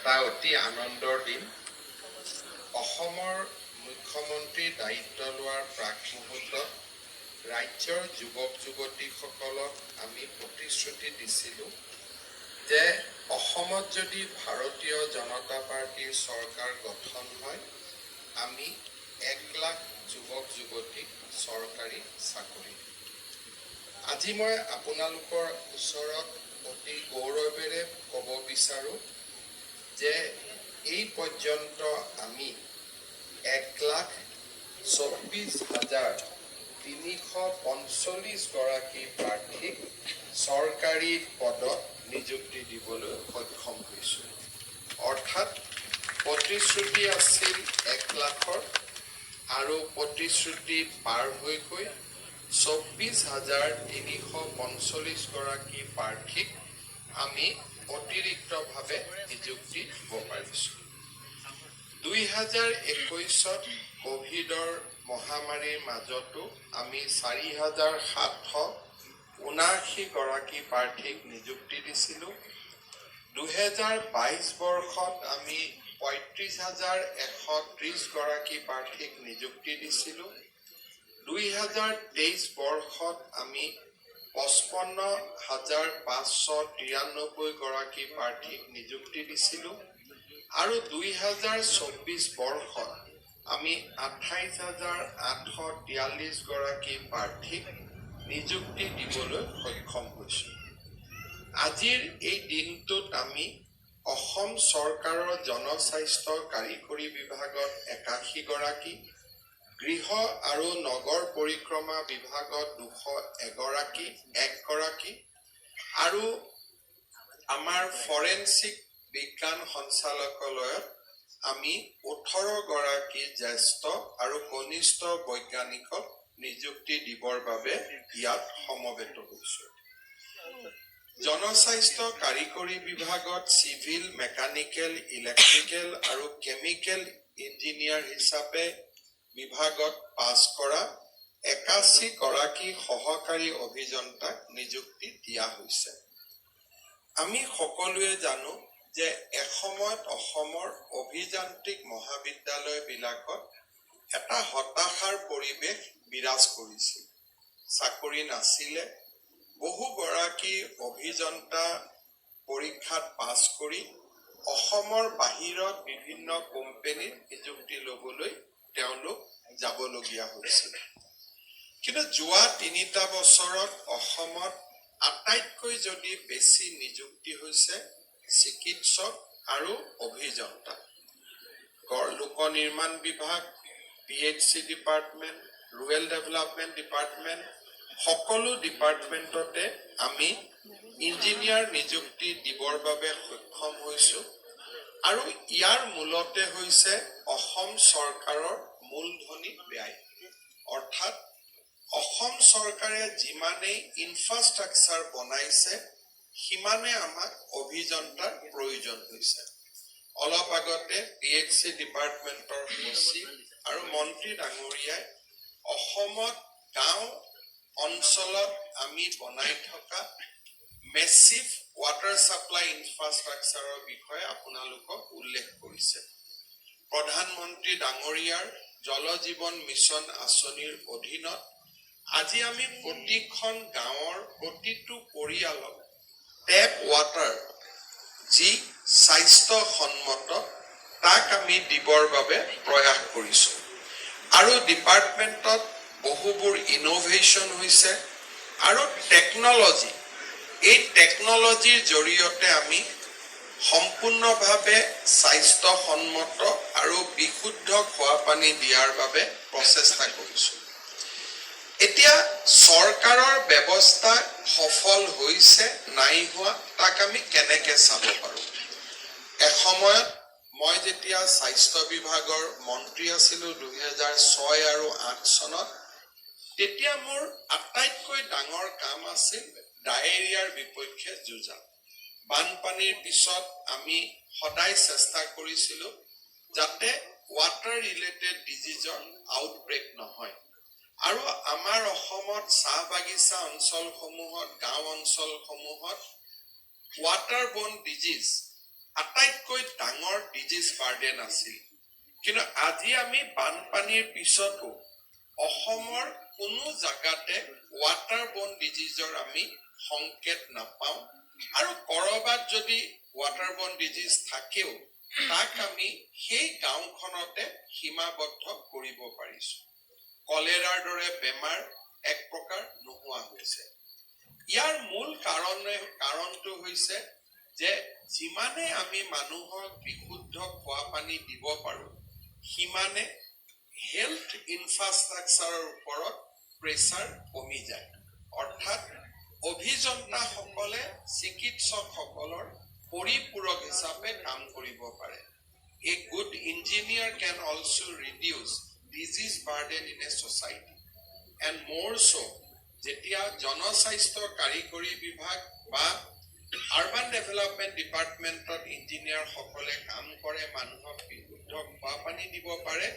এটা অতি আনন্দৰ দিন। অসমৰ মুখ্যমন্ত্ৰীৰ দায়িত্ব লোৱাৰ প্ৰাক মুহূৰ্তত ৰাজ্যৰ যুৱক যুৱতীসকলক আমি প্ৰতিশ্ৰুতি দিছিলোঁ যে অসমত যদি ভাৰতীয় জনতা পাৰ্টীৰ চৰকাৰ গঠন হয়, আমি 1 লাখ যুৱক যুৱতীক চৰকাৰী চাকৰি দিম। আজি মই আপোনালোকৰ ওচৰত অতি গৌৰৱেৰে ক'ব বিচাৰোঁ যে এই পৰ্যন্ত আমি 1,24,345 গৰাকী প্ৰাৰ্থীক চৰকাৰী পদত নিযুক্তি দিবলৈ সক্ষম হৈছোঁ। অৰ্থাৎ প্ৰতিশ্ৰুতি আছিল 1 লাখৰ আৰু প্ৰতিশ্ৰুতি পাৰ হৈ গৈ 24,345 গৰাকী প্ৰাৰ্থীক আমি অতিৰিক্তভাৱে নিযুক্তি দিব পাৰিছোঁ। 2021ত কোভিডৰ মহামাৰীৰ মাজতো আমি 4,779 গৰাকী প্ৰাৰ্থীক নিযুক্তি দিছিলোঁ। 2022 বৰ্ষত আমি 35,130 গৰাকী প্ৰাৰ্থীক নিযুক্তি দিছিলোঁ। 2023 বৰ্ষত আমি 55,593 গৰাকী প্ৰাৰ্থীক নিযুক্তি দিছিলোঁ আৰু 2024 বৰ্ষত আমি 28,843 গৰাকী প্ৰাৰ্থীক নিযুক্তি দিবলৈ সক্ষম হৈছোঁ। আজিৰ এই দিনটোত আমি অসম চৰকাৰৰ জনস্বাস্থ্য কাৰিকৰী বিভাগত 81 গৰাকী, গৃহ আৰু নগৰ পৰিক্ৰমা বিভাগত 201 গৰাকী আৰু আমাৰ ফৰেনচিক বিজ্ঞান সঞ্চালকালয়ত আমি 18 গৰাকী জ্যেষ্ঠ আৰু কনিষ্ঠ বৈজ্ঞানিকক নিযুক্তি দিবৰ বাবে ইয়াত সমবেত হৈছোঁ। জনস্বাস্থ্য কাৰিকৰী বিভাগত চিভিল, মেকানিকেল, ইলেক্ট্ৰিকেল আৰু কেমিকেল ইঞ্জিনিয়াৰ হিচাপে বিভাগত পাছ কৰা 81 গৰাকী সহকাৰী অভিযন্তাক নিযুক্তি দিয়া হৈছে। আমি সকলোৱে জানো যে এসময়ত অসমৰ অভিযান্ত্ৰিক মহাবিদ্যালয়বিলাকত এটা হতাশাৰ পৰিৱেশ বিৰাজ কৰিছিল। চাকৰি নাছিলে। বহু গৰাকী অভিযন্তা পৰীক্ষাত পাছ কৰি অসমৰ বাহিৰত বিভিন্ন কোম্পানীত নিযুক্তি ল'বলৈ তেওঁলোক যাবলগীয়া হৈছিল। কিন্তু যোৱা 3টা বছৰত অসমত আটাইতকৈ যদি বেছি নিযুক্তি হৈছে চিকিৎসক আৰু অভিযন্তা। লোক নিৰ্মাণ বিভাগ, PHC department, rural development department, সকলো ডিপাৰ্টমেণ্টতে আমি ইঞ্জিনিয়াৰ নিযুক্তি দিবৰ বাবে সক্ষম হৈছোঁ আৰু ইয়াৰ মূলতে হৈছে অসম চৰকাৰৰ মূলধনী ব্যয়। অৰ্থাৎ অসম চৰকাৰে যিমানেই ইনফ্ৰাষ্ট্ৰাকচাৰ বনাইছে সিমানে আমাক অভিযন্তাৰ প্ৰয়োজন হৈছে। অলপ আগতে PHC ডিপাৰ্টমেণ্টৰ সচিব আৰু মন্ত্ৰী ডাঙৰীয়াই অসমত গাঁও অঞ্চলত আমি বনাই থকা মেচিভ ৱাটাৰ ছাপ্লাই ইনফ্ৰাষ্ট্ৰাকচাৰৰ বিষয়ে আপোনালোকক উল্লেখ কৰিছে। প্ৰধানমন্ত্ৰী ডাঙৰীয়াৰ জল জীৱন মিছন আঁচনিৰ অধীনত আজি আমি প্ৰতিখন গাঁৱৰ প্ৰতিটো পৰিয়ালক টেপ ৱাটাৰ যি স্বাস্থ্যসন্মত তাক আমি দিবৰ বাবে প্ৰয়াস কৰিছোঁ আৰু ডিপাৰ্টমেণ্টত বহুবোৰ ইনোভেশ্যন হৈছে আৰু টেকনলজি, এই টেকনলজিৰ জৰিয়তে আমি সম্পূৰ্ণভাৱে স্বাস্থ্যসন্মত আৰু বিশুদ্ধ খোৱা পানী দিয়াৰ বাবে প্ৰচেষ্টা কৰিছোঁ। এতিয়া চৰকাৰৰ ব্যৱস্থা সফল হৈছে নাই হোৱা তাক আমি কেনেকৈ চাব পাৰোঁ। এসময়ত মই যেতিয়া স্বাস্থ্য বিভাগৰ মন্ত্ৰী আছিলোঁ 2006 আৰু 2008 চনত, তেতিয়া মোৰ আটাইতকৈ ডাঙৰ কাম আছিল ডায়েৰিয়াৰ বিপক্ষে যুঁজা। বানপানীৰ পিছত আমি সদায় চেষ্টা কৰিছিলোঁ যাতে ৱাটাৰ ৰিলেটেড ডিজিজৰ আউটব্ৰেক নহয় আৰু আমাৰ অসমত চাহ বাগিচা অঞ্চলসমূহত, গাঁও অঞ্চলসমূহত ৱাটাৰ বৰ্ন ডিজিজ আটাইতকৈ ডাঙৰ ডিজিজ বাৰ্ডেন আছিল কিন্তু আজি আমি বানপানীৰ পিছতো অসমৰ কোনো জাগাতে ৱাটাৰবৰ্ন ডিজিজৰ আমি সংকেত নাপাওঁ আৰু কৰবাত যদি ৱাটাৰবৰ্ন ডিজিজ থাকেও তাক আমি সেই গাঁওখনতে সীমাবদ্ধ কৰিব পাৰিছো কলেৰাৰ দৰে বেমাৰ এক প্ৰকাৰ নোহোৱা হৈছে ইয়াৰ মূল কাৰণটো হৈছে যে যিমানে আমি মানুহক বিশুদ্ধ খোৱা পানী দিব পাৰো সিমানে হেল্থ ইনফ্ৰাষ্ট্ৰাকচাৰৰ ওপৰত প্ৰেছাৰ কমি যায় অৰ্থাৎ অভিযন্তাসকলে চিকিৎসকসকলৰ পৰিপূৰক হিচাপে কাম কৰিব পাৰে A good engineer can also reduce disease burden in a society and more so যেতিয়া জনস্বাস্থ্য কাৰিকৰী বিভাগ বা আৰবান ডেভেলপমেন্ট ডিপাৰ্টমেন্টত ইঞ্জিনিয়াৰ সকলে কাম কৰে মানুহক বিশুদ্ধ খোৱা পানী দিব পাৰে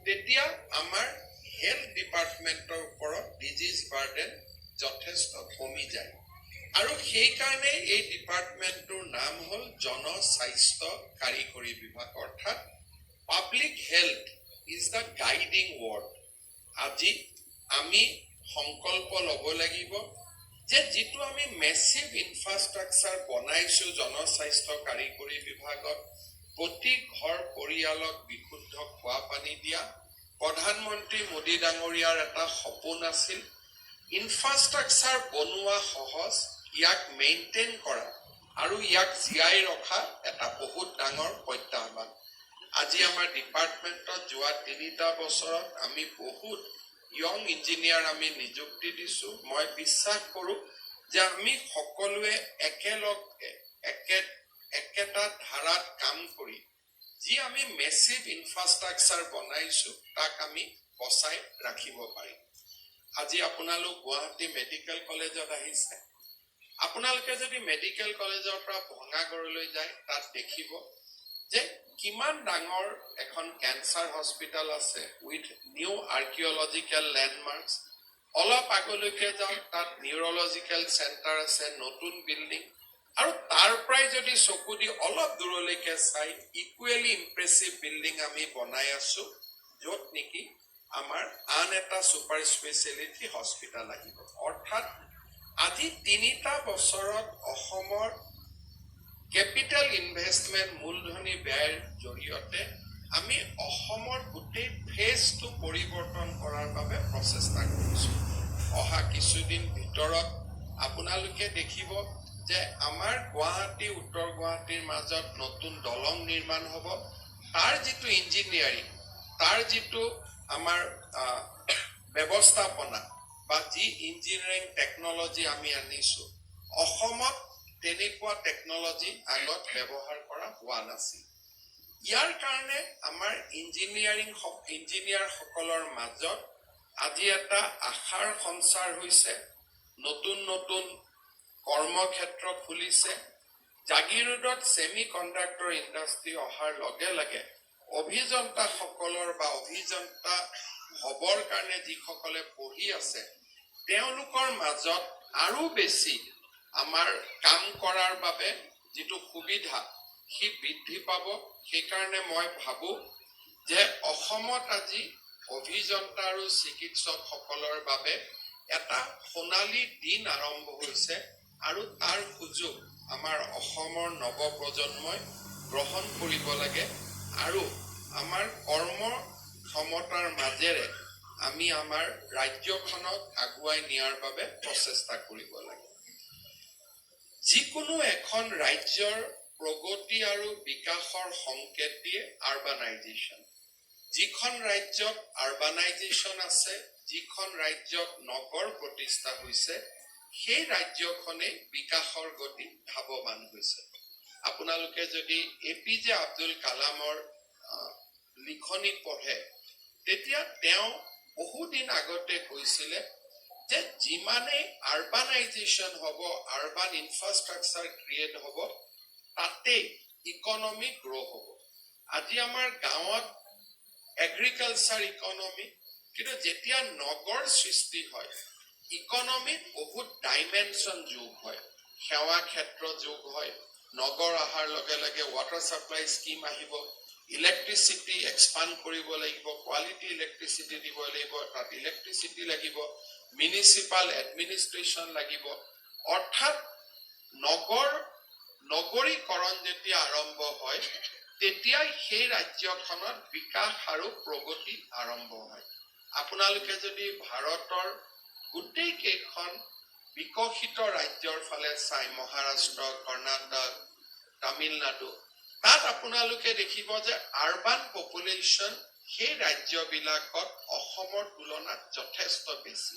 তেতিয়া আমাৰ হেল্থ ডিপাৰ্টমেন্টৰ ওপৰত ডিজিজ বাৰ্ডেন যথেষ্ট কমি যায় আৰু সেই কাৰণে এই ডিপাৰ্টমেন্টৰ নাম হ'ল জনস্বাস্থ্য কাৰিকৰী বিভাগ অৰ্থাৎ public health is the guiding word আজি আমি সংকল্প ল'ব লাগিব যে যিটো আমি মেচিভ ইনফ্ৰাষ্ট্ৰাকচাৰ বনাইছো জনস্বাস্থ্য কাৰিকৰী বিভাগত প্ৰতি ঘৰ পৰিয়ালক বিশুদ্ধ খোৱা পানী দিয়া প্ৰধানমন্ত্ৰী মোদী ডাঙৰীয়াৰ এটা সপোন আছিল ইনফ্ৰাষ্ট্ৰাকচাৰ বনোৱা সহজ ইয়াক মেইনটেইন কৰা আৰু ইয়াক জীয়াই ৰখা এটা বহুত ডাঙৰ প্ৰত্যাহ্বান আজি আমাৰ ডিপাৰ্টমেন্টত যোৱা 3টা বছৰত আমি বহুত ইয়ং ইঞ্জিনিয়াৰ আমি নিযুক্তি দিছো মই বিশ্বাস কৰো যে আমি সকলোৱে একেলগে একেটা ধাৰাত কাম কৰি যি আমি মেচিভ ইনফ্ৰাষ্ট্ৰাকচাৰ বনাইছো তাক আমি বচাই ৰাখিব পাৰিম আজি আপোনালোক গুৱাহাটী মেডিকেল কলেজত আহিছে আপোনালোকে যদি মেডিকেল কলেজৰ পৰা ভঙাগড়লৈ যায় তাত দেখিব যে কিমান ডাঙৰ এখন ক্যান্সাৰ হস্পিটাল আছে উইথ নিউ আৰ্কিঅলজিক্যাল ল্যান্ডমাৰ্কস অলপ আগলৈকে যাওক তাত নিউৰলজিক্যাল সেন্টাৰ আছে নতুন বিল্ডিং আৰু তাৰ পৰাই যদি চকু দি অলপ দূৰলৈকে চাই ইকুৱেলি ইম্প্ৰেছিভ বিল্ডিং আমি বনাই আছো য'ত নেকি আমাৰ আন এটা সুপাৰ স্পেশালিটি হস্পিটাল আহিব অৰ্থাৎ আজি 3টা বছৰত অসমৰ ক্যাপিটাল ইনভেষ্টমেন্ট মূলধনী ব্যয়ৰ জৰিয়তে আমি অসমৰ গোটেই ফেজটো পৰিৱৰ্তন কৰাৰ বাবে প্ৰচেষ্টা কৰিছো অহা কিছুদিন ভিতৰত আপোনালোকে দেখিব যে আমাৰ গুৱাহাটী উত্তৰ গুৱাহাটীৰ মাজত নতুন দলং নিৰ্মাণ হ'ব তাৰ যিটো ইঞ্জিনিয়াৰিং তাৰ যিটো আমাৰ ব্যৱস্থাপনা বা যি ইঞ্জিনিয়াৰিং টেকনলজি আমি আনিছো অসমত তেনেকুৱা টেকনলজি আগত ব্যৱহাৰ কৰা হোৱা নাছিল ইয়াৰ কাৰণে আমাৰ ইঞ্জিনিয়াৰ সকলৰ মাজত আজি এটা আশাৰ সঞ্চাৰ হৈছে নতুন নতুন কৰ্মক্ষেত্ৰ খুলিছে জাগিৰোডত সেমি কণ্ডাক্টৰ ইণ্ডাষ্ট্ৰি অহাৰ লগে লগে অভিযন্তা সকলৰ বা অভিযন্তা হবৰ কাৰণে যিসকলে পঢ়ি আছে তেওঁলোকৰ মাজত আৰু বেছি আমাৰ কাম কৰাৰ বাবে যিটো সুবিধা হি বৃদ্ধি পাব সেই কাৰণে মই ভাবো যে অসমত আজি অভিযন্তা আৰু চিকিৎসক সকলৰ বাবে এটা সোণালী দিন আৰম্ভ হৈছে আৰু তাৰ সুযোগ আমাৰ অসমৰ নৱপ্ৰজন্মই গ্ৰহণ কৰিব লাগে আৰু আমাৰ কৰ্ম ক্ষমতাৰ মাজেৰে আমি আমাৰ ৰাজ্যখনক আগুৱাই নিয়াৰ বাবে প্ৰচেষ্টা কৰিব লাগে যিকোনো এখন ৰাজ্যৰ প্ৰগতি আৰু বিকাশৰ সংকেত দিয়ে আৰবানাইজেশ্যন যিখন ৰাজ্যত আৰবানাইজেশ্যন আছে যিখন ৰাজ্যত নগৰ প্ৰতিষ্ঠা হৈছে সেই ৰাজ্যখনে বিকাশৰ গতি ধাৱমান হৈছে আপোনালোকে যদি এপিজে আব্দুল কালামৰ লিখনি পঢ়ে তেতিয়া তেওঁ বহুদিন আগতে কৈছিলে যে যিমানে আৰবানাইজেশ্যন হ'ব আৰবান ইনফ্ৰাষ্ট্ৰাকচাৰ ক্ৰিয়েট হ'ব তাতে ইকনমি গ্ৰ হ'ব আজি আমাৰ গাঁৱত এগ্ৰিকালচাৰ ইকনমি কিন্তু যেতিয়া নগৰ সৃষ্টি হয় ইকনমিত বহুত ডাইমেনশ্যন যোগ হয় সেৱা ক্ষেত্ৰ যোগ হয় নগৰ অহাৰ লগে লগে ৱাটাৰ ছাপ্লাই স্কিম আহিব, ইলেক্ট্ৰিচিটি এক্সপাণ্ড কৰিব লাগিব, কোৱালিটি ইলেক্ট্ৰিচিটি দিব লাগিব, তাত ইলেক্ট্ৰিচিটি লাগিব, মিউনিচিপাল এডমিনিষ্ট্ৰেশ্যন লাগিব। অৰ্থাৎ নগৰীকৰণ যেতিয়া আৰম্ভ হয় তেতিয়াই সেই ৰাজ্যখনত বিকাশ আৰু প্ৰগতি আৰম্ভ হয়। আপোনালোকে যদি ভাৰতৰ গোটেই কেইখন বিকশিত ৰাজ্যৰ ফালে চাই, মহাৰাষ্ট্ৰ, কৰ্ণাটক, তামিলনাডু, তাত আপোনালোকে দেখিব যে আৰবান পপুলেশ্যন সেই ৰাজ্যবিলাকত অসমৰ তুলনাত যথেষ্ট বেছি।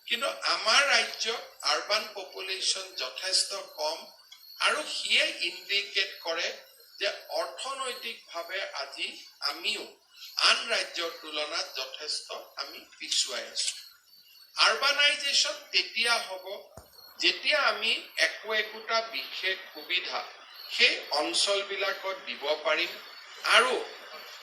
কিন্তু আমাৰ ৰাজ্যত আৰবান পপুলেশ্যন যথেষ্ট কম, আৰু সিয়ে ইণ্ডিকেট কৰে যে অৰ্থনৈতিকভাৱে আজি আমিও আন ৰাজ্যৰ তুলনাত যথেষ্ট আমি পিছুৱাই আছো। আৰবানাইজেশ্যন তেতিয়া হ'ব যেতিয়া আমি একোটা বিশেষ সুবিধা সেই অঞ্চলবিলাকত দিব পাৰিম, আৰু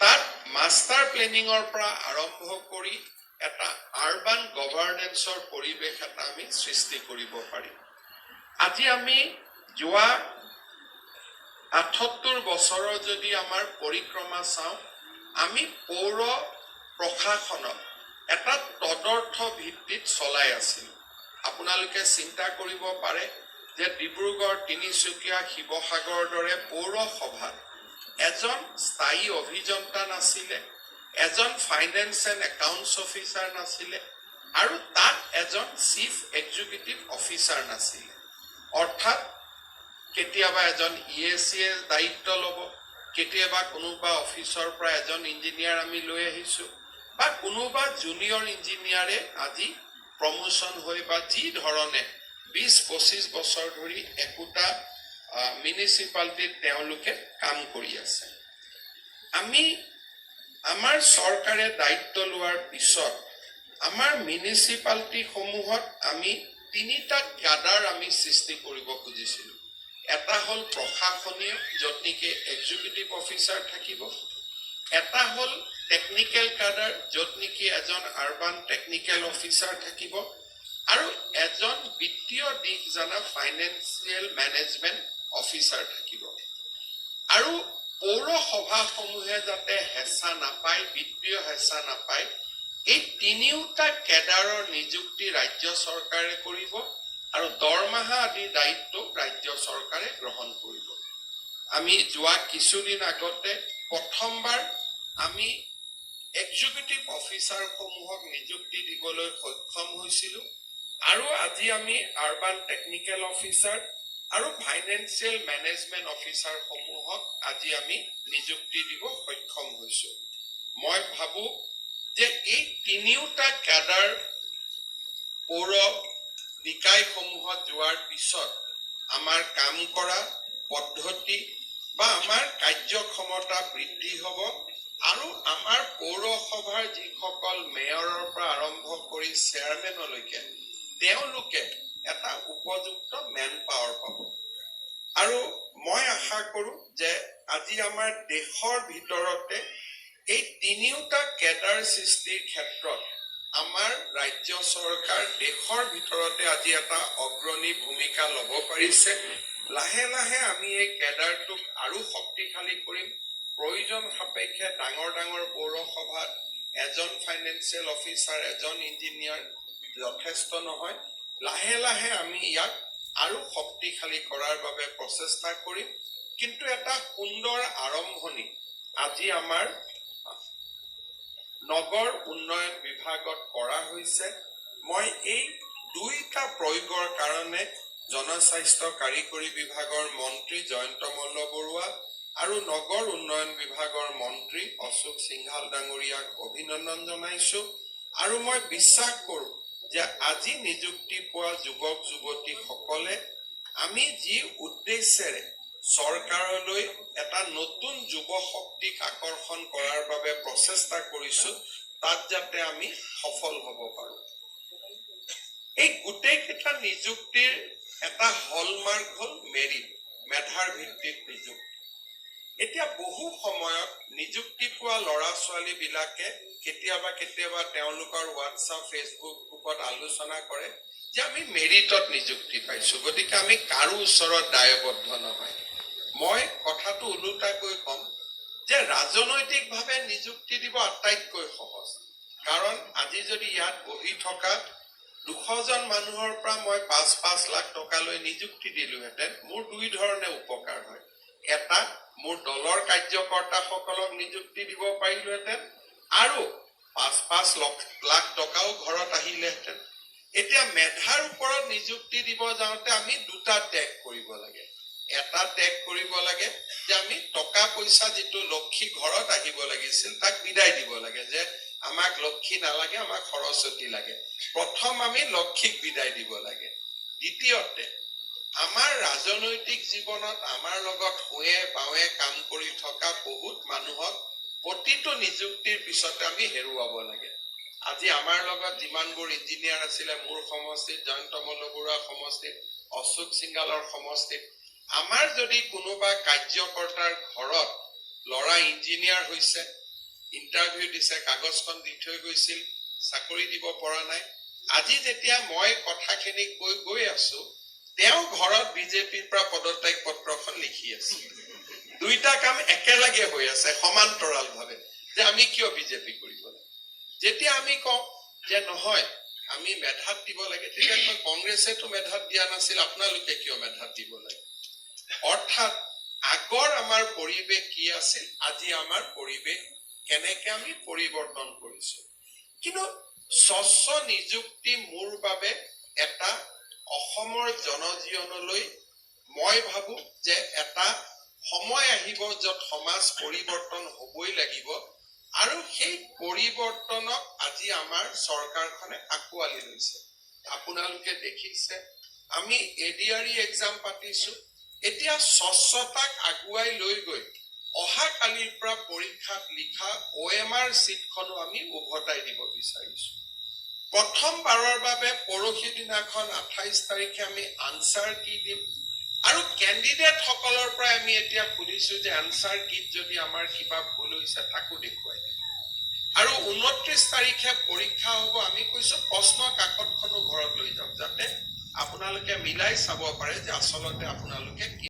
তাত মাষ্টাৰ প্লেনিঙৰ পৰা আৰম্ভ কৰি এটা আৰবান গভাৰ্নেন্সৰ পৰিৱেশ এটা আমি সৃষ্টি কৰিব পাৰিম। আজি আমি যোৱা ৭৮ বছৰৰ যদি আমাৰ পৰিক্ৰমা চাওঁ, আমি পৌৰ প্ৰশাসনক এটা তদৰ্থ ভিত্তিত চলাই আছিলোঁ। আপোনালোকে চিন্তা কৰিব পাৰে যে ডিব্ৰুগড়, তিনিচুকীয়া, শিৱসাগৰৰ দৰে পৌৰসভাত এজন স্থায়ী অভিযন্তা নাছিলে, এজন ফাইনেন্স এণ্ড একাউণ্টছ অফিচাৰ নাছিলে, আৰু তাত এজন চিফ এক্সিকিউটিভ অফিচাৰ নাছিলে। অৰ্থাৎ কেতিয়াবা এজন EACয়ে দায়িত্ব ল'ব, কেতিয়াবা কোনোবা অফিচৰ পৰা এজন ইঞ্জিনিয়াৰ আমি লৈ আহিছোঁ, বা কোনোবা জুনিয়ৰ ইঞ্জিনিয়াৰে আজি প্ৰমোশ্যন হৈ বা যি ধৰণে ২০-২৫ বছৰ ধৰি একোটা মিউনিচিপালিটিত তেওঁলোকে কাম কৰি আছে। আমাৰ চৰকাৰে দায়িত্ব লোৱাৰ পিছত আমাৰ মিউনিচিপালিটিসমূহত আমি ৩টা ক্যাডাৰ আমি সৃষ্টি কৰিব খুজিছিলোঁ। এটা হ'ল প্ৰশাসনীয়, য'ত নেকি এক্সিকিউটিভ অফিচাৰ থাকিব। এটা হ'ল টেকনিকেল ক্যাডাৰ, য'ত নেকি এজন আৰবান টেকনিকেল অফিচাৰ থাকিব, আৰু এজন বিত্তীয় দিশ জনা ফাইনেন্সিয়েল মেনেজমেণ্ট অফিচাৰ থাকিব। আৰু পৌৰসভাসমূহে যাতে হেঁচা নাপায়, বিত্তীয় হেঁচা নাপায়, এই ৩টা ক্যাডাৰৰ নিযুক্তি ৰাজ্য চৰকাৰে কৰিব, আৰু দৰমহা আদি দায়িত্ব ৰাজ্য চৰকাৰে গ্ৰহণ কৰিব। আমি যোৱা কিছুদিন আগতে প্ৰথমবাৰ আমি এক্সিকিউটিভ অফিচাৰসমূহক নিযুক্তি দিবলৈ সক্ষম হৈছিলোঁ, আৰু আজি আমি আৰবান টেকনিকেল অফিচাৰ আৰু ফাইনেন্সিয়েল মেনেজমেণ্ট অফিচাৰসমূহক আজি আমি নিযুক্তি দিব সক্ষম হৈছোঁ। মই ভাবোঁ যে এই ৩টা ক্যাডাৰ পৌৰ নিকায়সমূহত যোৱাৰ পিছত আমাৰ কাম কৰা পদ্ধতি বা আমাৰ কাৰ্যক্ষমতা বৃদ্ধি হ'ব, আৰু আমাৰ পৌৰসভাৰ যিসকল মেয়ৰৰ পৰা আৰম্ভ কৰি চেয়াৰমেনলৈকে তেওঁলোকে এটা উপযুক্ত মেন পাৱাৰ পাব। আৰু মই আশা কৰোঁ যে আজি আমাৰ দেশৰ ভিতৰতে এই ৩টা ক্যাডাৰ সৃষ্টিৰ ক্ষেত্ৰত আমাৰ ৰাজ্য চৰকাৰ দেশৰ ভিতৰতে আজি এটা অগ্ৰণী ভূমিকা ল'ব পাৰিছে। লাহে লাহে আমি এই ক্যাডাৰটোক আৰু শক্তিশালী কৰিম। প্ৰয়োজন সাপেক্ষে ডাঙৰ ডাঙৰ পৌৰসভাত এজন ফাইনেন্সিয়েল অফিচাৰ, এজন ইঞ্জিনিয়াৰ যথেষ্ট নহয়। লাহে লাহে আমি ইয়াক আৰু শক্তিশালী কৰাৰ বাবে প্ৰচেষ্টা কৰিম। কিন্তু এটা সুন্দৰ আৰম্ভণি আজি আমাৰ নগৰ উন্নয়ন বিভাগত কৰা হৈছে। মই এই 2টা প্ৰয়োগৰ কাৰণে জনস্বাস্থ্য কাৰিকৰী বিভাগৰ মন্ত্ৰী জয়ন্ত মল্ল বৰুৱা আৰু নগৰ উন্নয়ন বিভাগৰ মন্ত্ৰী অশোক সিংহাল ডাঙৰীয়াক অভিনন্দন জনাইছোঁ। আৰু মই বিশ্বাস কৰোঁ যে আজি নিযুক্তি পোৱা যুৱক যুৱতীসকলে আমি যি উদ্দেশ্যেৰে চৰকাৰলৈ এটা নতুন যুৱ শক্তিক আকৰ্ষণ কৰাৰ বাবে প্ৰচেষ্টা কৰিছোঁ, তাত যাতে আমি সফল হ'ব পাৰোঁ। এই গোটেইকেইটা নিযুক্তিৰ এটা হলমাৰ্ক হ'ল মেৰিট, মেধাৰ ভিত্তিত নিযুক্তি। এতিয়া বহু সময়ত নিযুক্তি পোৱা ল'ৰা ছোৱালীবিলাকে কেতিয়াবা তেওঁলোকৰ হোৱাটছআপ, ফেচবুক গ্ৰুপত আলোচনা কৰে যে আমি মেৰিটত নিযুক্তি পাইছোঁ, গতিকে আমি কাৰো ওচৰত দায়বদ্ধ নহয়। মই কথাটো ওলোটাকৈ কম যে ৰাজনৈতিকভাৱে নিযুক্তি দিব আটাইতকৈ সহজ। কাৰণ আজি যদি ইয়াত বহি থকা 200 জন মানুহৰ পৰা মই 5-5 লাখ টকালৈ নিযুক্তি দিলোহেঁতেন, মোৰ দুই ধৰণে উপকাৰ হয়। এটা, মোৰ দলৰ কাৰ্যকৰ্তাসকলক নিযুক্তি দিব পাৰিলোহেঁতেন আৰু 5-5 লাখ টকাও ঘৰত আহিলেহেঁতেন। এতিয়া মেধাৰ ওপৰত নিযুক্তি দিব যাওঁতে আমি দুটা ত্যাগ কৰিব লাগে। এটা ত্যাগ কৰিব লাগে যে আমি টকা পইচা যিটো লক্ষী ঘৰত আহিব লাগিছিল তাক বিদায় দিব লাগে, যে আমাক লক্ষী নালাগে, আমাক সৰস্বতী লাগে। প্ৰথম আমি লক্ষীক বিদায় দিব লাগে। দ্বিতীয়তে, আমাৰ ৰাজনৈতিক জীৱনত আমাৰ লগত শুৱে বাৱে কাম কৰি থকা বহুত মানুহক প্ৰতিটো নিযুক্তিৰ পিছতে আমি হেৰুৱাব লাগে। আজি আমাৰ লগত যিমানবোৰ ইঞ্জিনিয়াৰ আছিলে মোৰ সমষ্টিত, জয়ন্ত মল্ল বৰুৱা সমষ্টিত, অশোক সিংগালৰ সমষ্টিত, আমাৰ যদি কোনোবা কাৰ্যকৰ্তাৰ ঘৰত ল'ৰা ইঞ্জিনিয়াৰ হৈছে, ইণ্টাৰভিউ দিছে, কাগজখন দি থৈ গৈছিল, চাকৰি দিব পৰা নাই, আজি যেতিয়া মই কথাখিনি কৈ গৈ আছো, তেওঁ ঘৰত বিজেপিৰ পৰা পদত্যাগ পত্ৰখন লিখি আছে। দুইটা কাম একেলগে হৈ আছে সমান্তৰাল ভাৱে, যে আমি কিয় বিজেপি কৰিব লাগে। যেতিয়া আমি কওঁ যে নহয় আমি মেধাত দিব লাগে, তেতিয়া কয় কংগ্ৰেছেতো মেধাত দিয়া নাছিল, আপোনালোকে কিয় মেধাত দিব লাগে। অৰ্থাৎ আগৰ আমাৰ পৰিৱেশ কি আছিল, আজি আমাৰ পৰিৱেশ কেনেকে আমি পৰিৱৰ্তন কৰিছো। কিন্তু স্বচ্ছ নিযুক্তি মোৰ বাবে এটা অসমৰ জনজীৱনলৈ মই ভাবো যে এটা সময় আহিব য'ত সমাজ পৰিৱৰ্তন হবই লাগিব, আৰু সেই পৰিৱৰ্তনক আজি আমাৰ চৰকাৰখনে আঁকোৱালি লৈছে। আপোনালোকে দেখিছে আমি ADRE এক্সাম পাতিছো, এতিয়া স্বচ্ছতাক আগুৱাই লৈ গৈ অহা কালিৰ পৰা পৰীক্ষাত লিখা OMR চিটখনো আমি উভতাই দিব বিচাৰিছো। প্ৰথমবাৰৰ বাবে পৰহি দিনাখন 28 তাৰিখে আমি আনচাৰ কি দিম, আৰু কেণ্ডিডেট সকলৰ পৰা আমি এতিয়া সুধিছো যে আনচাৰ কিত যদি আমাৰ কিবা ভুল হৈছে তাকো দেখুৱাই দিম। আৰু 29 তাৰিখে পৰীক্ষা হ'ব, আমি কৈছো প্ৰশ্ন কাকতখনো ঘৰত লৈ যাওক, যাতে আপোনালোকে মিলাই চাব পাৰে যে আচলতে আপোনালোকে